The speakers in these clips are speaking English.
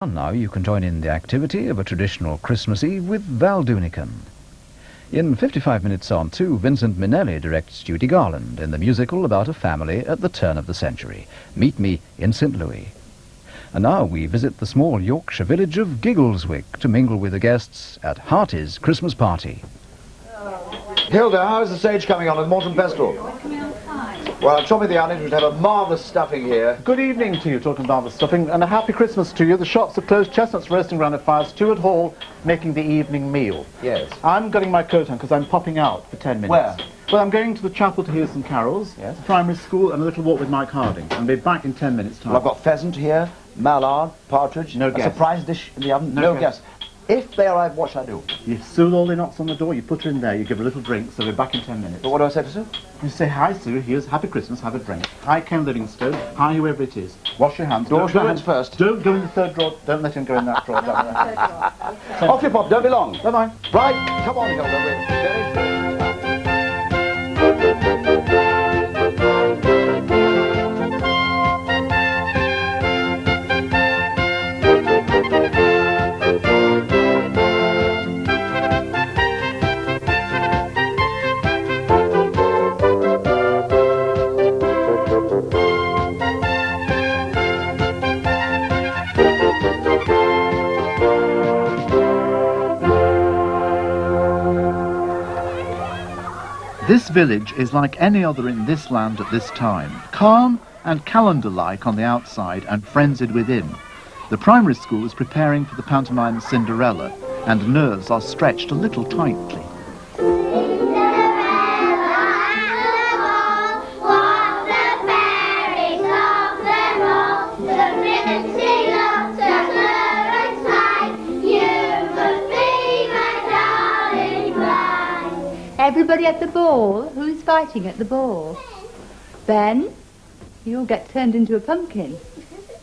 And now you can join in the activity of a traditional Christmas Eve with Val Doonican. In 55 Minutes on 2, Vincent Minnelli directs Judy Garland in the musical about a family at the turn of the century. Meet Me in St. Louis. And now we visit the small Yorkshire village of Giggleswick to mingle with the guests at Harty's Christmas party. Hilda, how is the stage coming on at Morton Festival? Well, I'm sure the onions would have a marvellous stuffing here. Good evening to you, talking marvellous stuffing, and a happy Christmas to you. The shops are closed, chestnuts roasting round a fire, Stuart Hall making the evening meal. Yes. I'm getting my coat on because I'm popping out for 10 minutes. Where? Well, I'm going to the chapel to hear some carols, Yes. primary school, and a little walk with Mike Harding. I'll be back in 10 minutes' time. Well, I've got pheasant here, mallard, partridge, No a guess. surprise dish in the oven. No guess. If they arrive, what shall I do? You Sue all the knocks on the door, you put her in there, you give her a little drink, so we're back in 10 minutes. But what do I say to Sue? You say, hi Sue, here's Happy Christmas, have a drink. Hi Ken Livingstone, hi whoever it is. Wash your hands. Wash your hands first. Don't go in the third drawer, don't let him go in that drawer. Off you pop, don't be long. Bye-bye. Right, come on, Hilda. We're very This village is like any other in this land at this time, calm and calendar-like on the outside and frenzied within. The primary school is preparing for the pantomime Cinderella, and nerves are stretched a little tightly. Everybody at the ball? Who's fighting at the ball? Ben? You'll get turned into a pumpkin.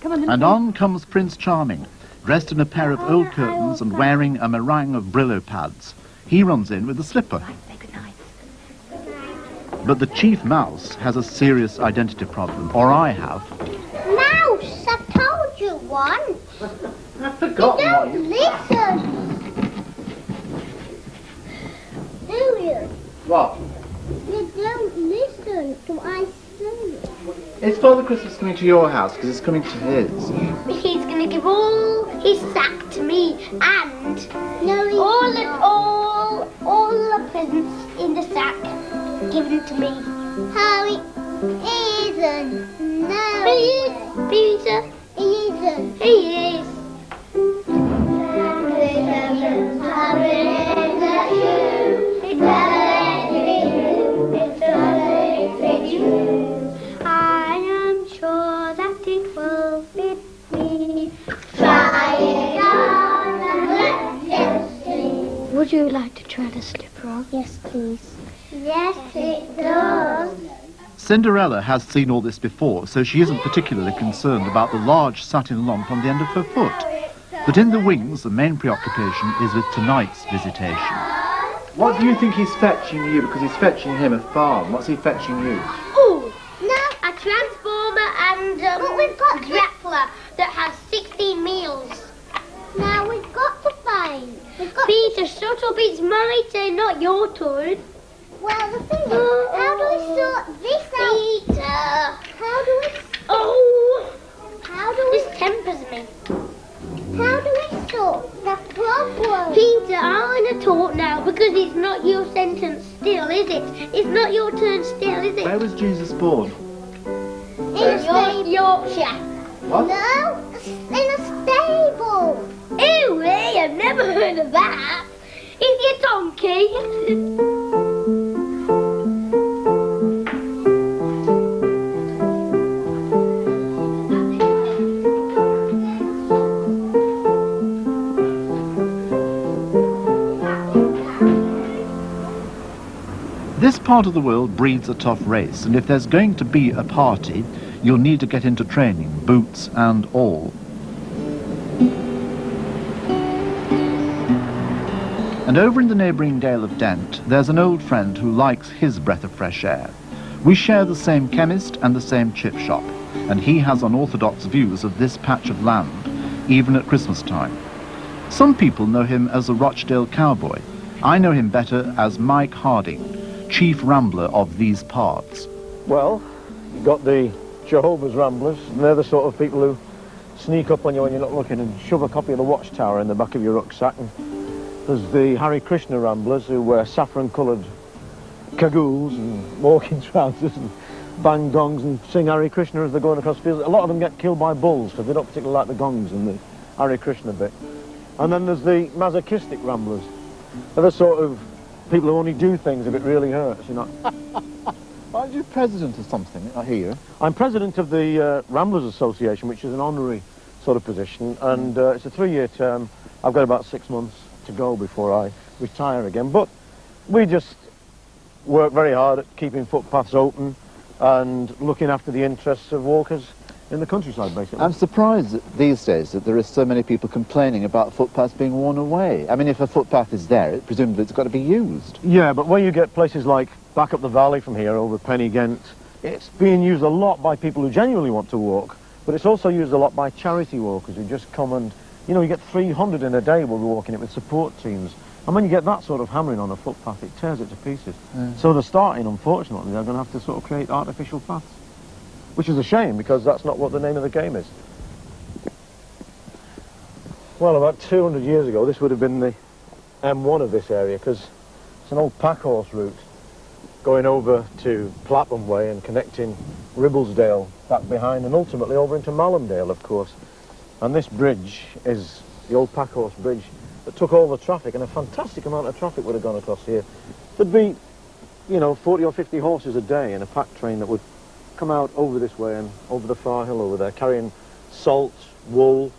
Come on. And on comes Prince Charming, dressed in a pair of old curtains and wearing a meringue of Brillo pads. He runs in with a slipper. Say good night. But the chief mouse has a serious identity problem, or I have. Mouse, I've told you once. I've You don't listen. Do you? What? You don't listen to I say. It's Father Christmas coming to your house because it's coming to his. He's going to give all his sack to me and all the presents in the sack given to me. Harry isn't. No. He is, Peter. He isn't. He is. I am sure that it will fit me. Try it on and let's see. Would you like to try the slipper on? Yes, please. Yes, it does. Cinderella has seen all this before, so she isn't particularly concerned about the large satin lump on the end of her foot. But in the wings, the main preoccupation is with tonight's visitation. What do you think he's fetching you? Because he's fetching him a farm. What's he fetching you? Oh, no, a transformer and but we've got Dracula that has 16 meals. Now we've got to find. Peter, shut up, it's my turn, not your turn. Well, the thing is, how do we sort this out? Peter! How do we... Oh! How do we... This tempers me. How do we sort the problem? Peter, I want to talk now because it's not your sentence still, is it? It's not your turn still, is it? Where was Jesus born? In Yorkshire. What? No, in a stable. Ew, I've never heard of that. Is he a donkey? This part of the world breeds a tough race, and if there's going to be a party, you'll need to get into training, boots and all. And over in the neighbouring Dale of Dent, there's an old friend who likes his breath of fresh air. We share the same chemist and the same chip shop, and he has unorthodox views of this patch of land. even at Christmas time. Some people know him as the Rochdale Cowboy. I know him better as Mike Harding, chief rambler of these parts. Well, you've got the Jehovah's Ramblers, and they're the sort of people who sneak up on you when you're not looking and shove a copy of the Watchtower in the back of your rucksack. And there's the Harry Krishna Ramblers, who wear saffron-coloured cagoules and walking trousers and bang gongs and sing Hare Krishna as they're going across fields. A lot of them get killed by bulls because they don't particularly like the gongs and the Hare Krishna bit. And then there's the masochistic ramblers. They're the sort of people who only do things if it really hurts, you know. Aren't you president of something, I hear? I'm president of the Ramblers Association, which is an honorary sort of position, and it's a 3-year term. I've got about 6 months to go before I retire again. But we just work very hard at keeping footpaths open and looking after the interests of walkers in the countryside, basically. I'm surprised these days that there are so many people complaining about footpaths being worn away. I mean, if a footpath is there, presumably it's got to be used. Yeah, but when you get places like back up the valley from here over Pennygent, it's being used a lot by people who genuinely want to walk, but it's also used a lot by charity walkers who just come and, you know, you get 300 in a day will be walking it with support teams. And when you get that sort of hammering on a footpath, it tears it to pieces. So they're starting, unfortunately, they're going to have to sort of create artificial paths, which is a shame because that's not what the name of the game is. Well, about 200 years ago, this would have been the M1 of this area because it's an old pack horse route going over to Plapham Way and connecting Ribblesdale back behind and ultimately over into Malhamdale, of course. And this bridge is the old pack horse bridge that took all the traffic, and a fantastic amount of traffic would have gone across here. There'd be, you know, 40 or 50 horses a day in a pack train that would come out over this way and over the far hill over there, carrying salt, wool,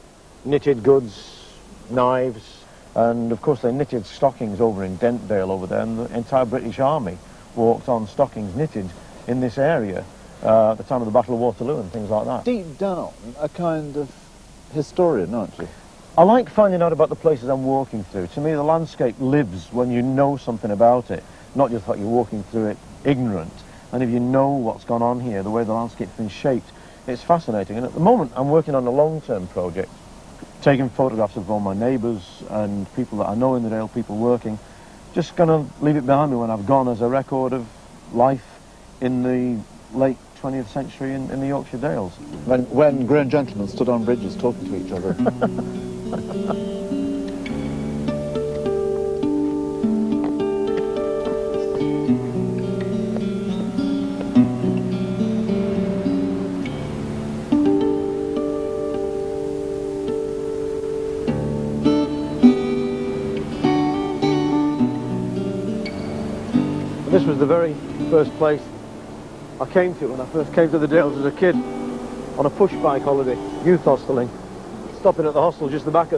knitted goods, knives, and of course they knitted stockings over in Dentdale over there, and the entire British Army walked on stockings knitted in this area at the time of the Battle of Waterloo and things like that. Deep down, a kind of historian, aren't you? I like finding out about the places I'm walking through. To me, the landscape lives when you know something about it, not just that you're walking through it ignorant. And if you know what's gone on here, the way the landscape's been shaped, it's fascinating. And at the moment, I'm working on a long-term project, taking photographs of all my neighbours and people that I know in the Dale, people working. Just going to leave it behind me when I've gone as a record of life in the late 20th century in the Yorkshire Dales. When grown gentlemen stood on bridges talking to each other. This was the very first place I came to when I first came to the Dales as a kid on a push bike holiday, youth hosteling, stopping at the hostel just the back of